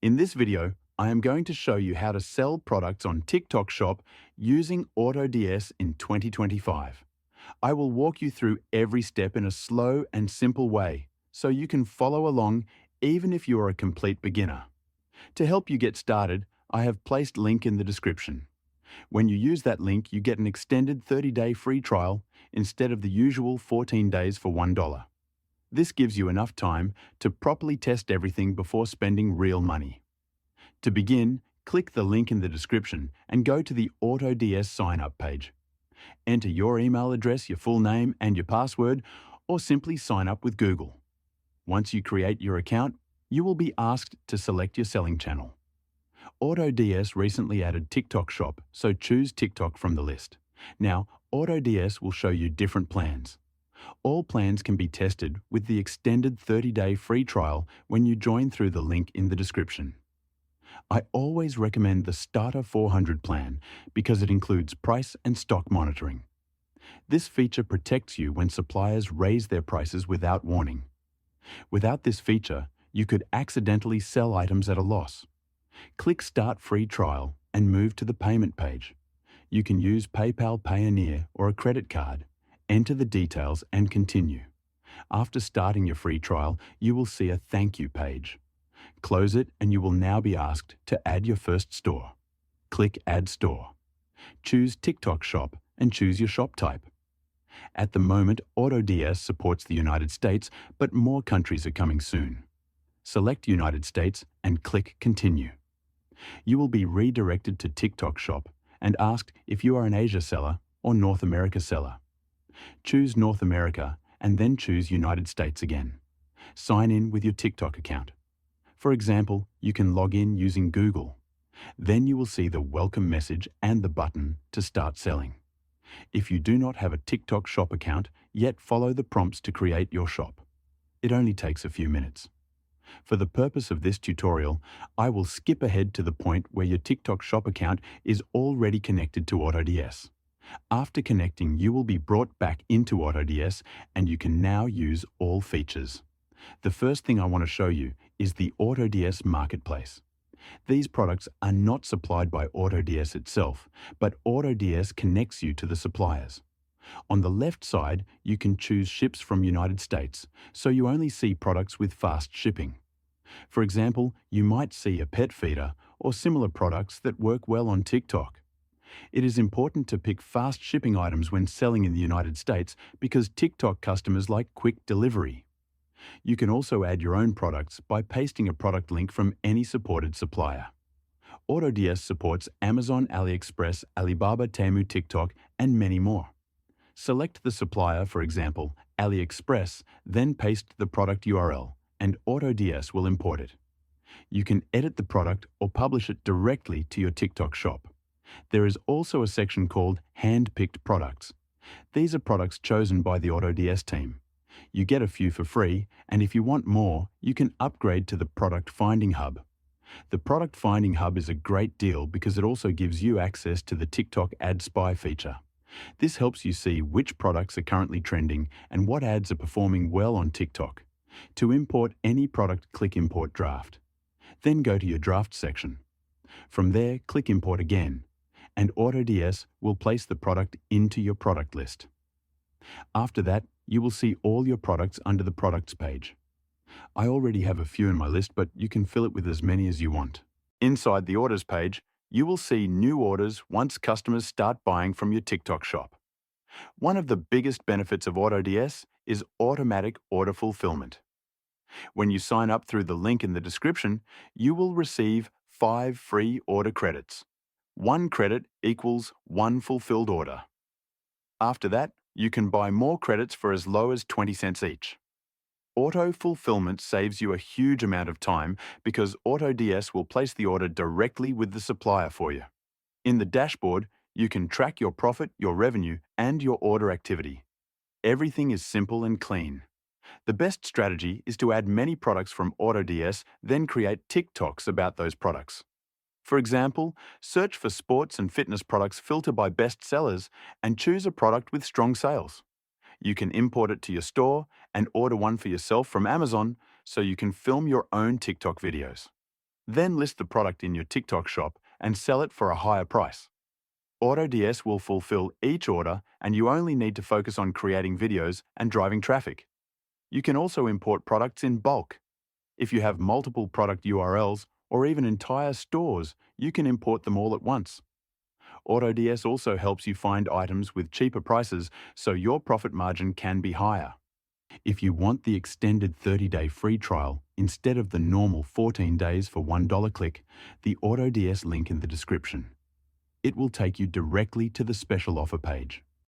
In this video, I am going to show you how to sell products on TikTok Shop using AutoDS in 2025. I will walk you through every step in a slow and simple way, so you can follow along even if you are a complete beginner. To help you get started, I have placed link in the description. When you use that link, you get an extended 30-day free trial instead of the usual 14 days for $1. This gives you enough time to properly test everything before spending real money. To begin, click the link in the description and go to the AutoDS sign-up page. Enter your email address, your full name, and your password, or simply sign up with Google. Once you create your account, you will be asked to select your selling channel. AutoDS recently added TikTok Shop, so choose TikTok from the list. Now, AutoDS will show you different plans. All plans can be tested with the extended 30-day free trial when you join through the link in the description. I always recommend the Starter 400 plan because it includes price and stock monitoring. This feature protects you when suppliers raise their prices without warning. Without this feature, you could accidentally sell items at a loss. Click Start Free Trial and move to the payment page. You can use PayPal Payoneer or a credit card. Enter the details and continue. After starting your free trial, you will see a thank you page. Close it and you will now be asked to add your first store. Click Add Store. Choose TikTok Shop and choose your shop type. At the moment, AutoDS supports the United States, but more countries are coming soon. Select United States and click Continue. You will be redirected to TikTok Shop and asked if you are an Asia seller or North America seller. Choose North America and then choose United States again. Sign in with your TikTok account. For example, you can log in using Google. Then you will see the welcome message and the button to start selling. If you do not have a TikTok Shop account, yet follow the prompts to create your shop. It only takes a few minutes. For the purpose of this tutorial, I will skip ahead to the point where your TikTok Shop account is already connected to AutoDS. After connecting, you will be brought back into AutoDS and you can now use all features. The first thing I want to show you is the AutoDS Marketplace. These products are not supplied by AutoDS itself, but AutoDS connects you to the suppliers. On the left side, you can choose ships from United States, so you only see products with fast shipping. For example, you might see a pet feeder or similar products that work well on TikTok. It is important to pick fast shipping items when selling in the United States because TikTok customers like quick delivery. You can also add your own products by pasting a product link from any supported supplier. AutoDS supports Amazon, AliExpress, Alibaba, Temu, TikTok, and many more. Select the supplier, for example, AliExpress, then paste the product URL, and AutoDS will import it. You can edit the product or publish it directly to your TikTok shop. There is also a section called Hand-Picked Products. These are products chosen by the AutoDS team. You get a few for free, and if you want more, you can upgrade to the Product Finding Hub. The Product Finding Hub is a great deal because it also gives you access to the TikTok Ad Spy feature. This helps you see which products are currently trending and what ads are performing well on TikTok. To import any product, click Import Draft. Then go to your Draft section. From there, click Import again, and AutoDS will place the product into your product list. After that, you will see all your products under the Products page. I already have a few in my list, but you can fill it with as many as you want. Inside the Orders page, you will see new orders once customers start buying from your TikTok shop. One of the biggest benefits of AutoDS is automatic order fulfillment. When you sign up through the link in the description, you will receive 5 free order credits. 1 credit equals 1 fulfilled order. After that, you can buy more credits for as low as 20 cents each. Auto-fulfillment saves you a huge amount of time because AutoDS will place the order directly with the supplier for you. In the dashboard, you can track your profit, your revenue, and your order activity. Everything is simple and clean. The best strategy is to add many products from AutoDS, then create TikToks about those products. For example, search for sports and fitness products, filter by best sellers, and choose a product with strong sales. You can import it to your store and order one for yourself from Amazon so you can film your own TikTok videos. Then list the product in your TikTok shop and sell it for a higher price. AutoDS will fulfill each order, and you only need to focus on creating videos and driving traffic. You can also import products in bulk. If you have multiple product URLs or even entire stores, you can import them all at once. AutoDS also helps you find items with cheaper prices, so your profit margin can be higher. If you want the extended 30-day free trial instead of the normal 14 days for $1 click, the AutoDS link in the description. It will take you directly to the special offer page.